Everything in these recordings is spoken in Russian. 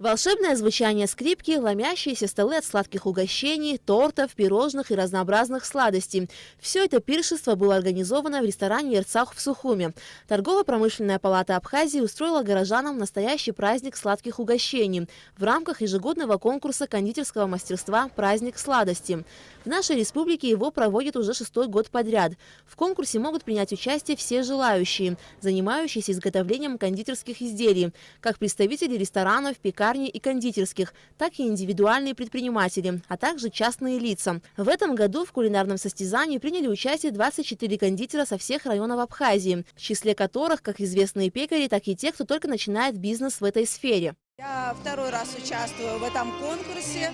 Волшебное звучание скрипки, ломящиеся столы от сладких угощений, тортов, пирожных и разнообразных сладостей. Все это пиршество было организовано в ресторане «Ерцах» в Сухуме. Торгово-промышленная палата Абхазии устроила горожанам настоящий праздник сладких угощений в рамках ежегодного конкурса кондитерского мастерства «Праздник сладости». В нашей республике его проводят уже 6-й год подряд. В конкурсе могут принять участие все желающие, занимающиеся изготовлением кондитерских изделий, как представители ресторанов, пекарни и кондитерских, так и индивидуальные предприниматели, а также частные лица. В этом году в кулинарном состязании приняли участие 24 кондитера со всех районов Абхазии, в числе которых как известные пекари, так и те, кто только начинает бизнес в этой сфере. Я второй раз участвую в этом конкурсе.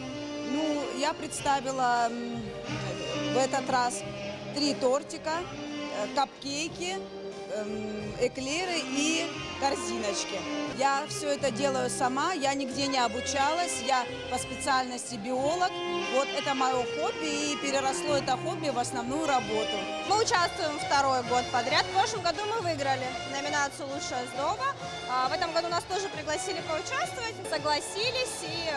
Я представила в этот раз 3 тортика, капкейки, эклеры и корзиночки. Я все это делаю сама, я нигде не обучалась, я по специальности биолог. Вот это мое хобби, и переросло это хобби в основную работу. Мы участвуем 2-й год подряд. В прошлом году мы выиграли номинацию «Лучшая сдоба». В этом году нас тоже пригласили поучаствовать, согласились, и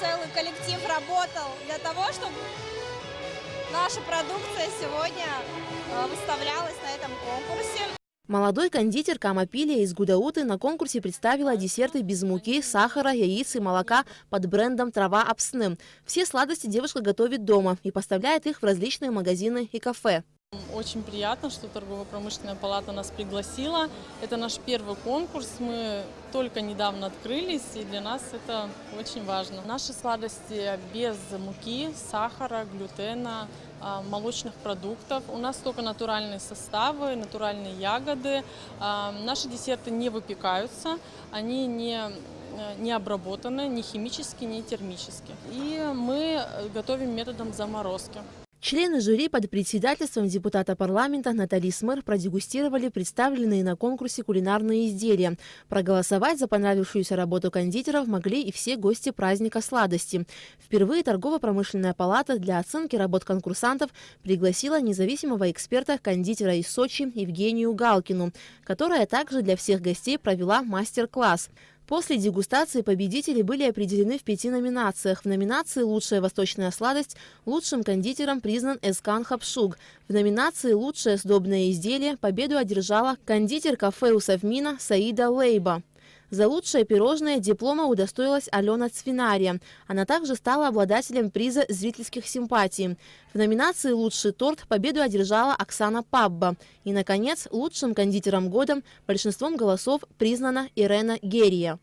целый коллектив работал для того, чтобы наша продукция сегодня выставлялась на этом конкурсе. Молодой кондитер Камапилия из Гудауты на конкурсе представила десерты без муки, сахара, яиц и молока под брендом «Трава Апсны». Все сладости девушка готовит дома и поставляет их в различные магазины и кафе. Очень приятно, что торгово-промышленная палата нас пригласила. Это наш первый конкурс, мы только недавно открылись, и для нас это очень важно. Наши сладости без муки, сахара, глютена, молочных продуктов. У нас только натуральные составы, натуральные ягоды. Наши десерты не выпекаются, они не обработаны ни химически, ни термически. И мы готовим методом заморозки. Члены жюри под председательством депутата парламента Натали Смыр продегустировали представленные на конкурсе кулинарные изделия. Проголосовать за понравившуюся работу кондитеров могли и все гости праздника сладости. Впервые торгово-промышленная палата для оценки работ конкурсантов пригласила независимого эксперта-кондитера из Сочи Евгению Галкину, которая также для всех гостей провела мастер-класс. После дегустации победители были определены в 5 номинациях. В номинации «Лучшая восточная сладость» лучшим кондитером признан Эскан Хапшуг. В номинации «Лучшее сдобное изделие» победу одержала кондитер кафе у Совмина Саида Лейба. За лучшее пирожное диплома удостоилась Алена Цвинария. Она также стала обладателем приза зрительских симпатий. В номинации «Лучший торт» победу одержала Оксана Пабба. И, наконец, лучшим кондитером года большинством голосов признана Ирена Герия.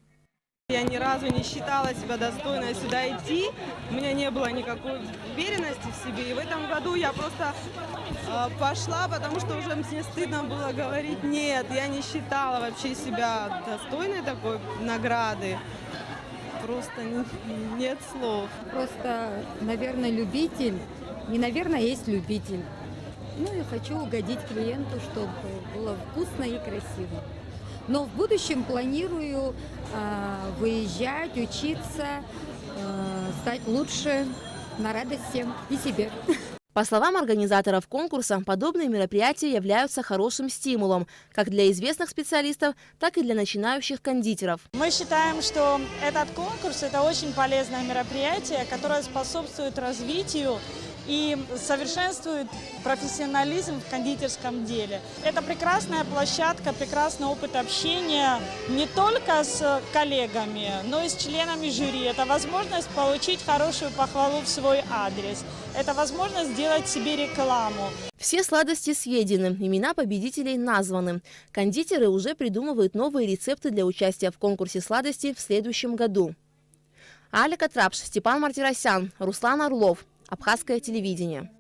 Я ни разу не считала себя достойной сюда идти, у меня не было никакой уверенности в себе. И в этом году я просто пошла, потому что уже мне стыдно было говорить нет. Я не считала вообще себя достойной такой награды. Просто нет слов. Просто, наверное, любитель. Не наверное, есть любитель. Я хочу угодить клиенту, чтобы было вкусно и красиво. Но в будущем планирую выезжать, учиться, стать лучше на радость всем и себе. По словам организаторов конкурса, подобные мероприятия являются хорошим стимулом как для известных специалистов, так и для начинающих кондитеров. Мы считаем, что этот конкурс – это очень полезное мероприятие, которое способствует развитию и совершенствует профессионализм в кондитерском деле. Это прекрасная площадка, прекрасный опыт общения не только с коллегами, но и с членами жюри. Это возможность получить хорошую похвалу в свой адрес. Это возможность сделать себе рекламу. Все сладости съедены, имена победителей названы. Кондитеры уже придумывают новые рецепты для участия в конкурсе сладостей в следующем году. Аля Катрапш, Степан Мартиросян, Руслан Орлов. Абхазское телевидение.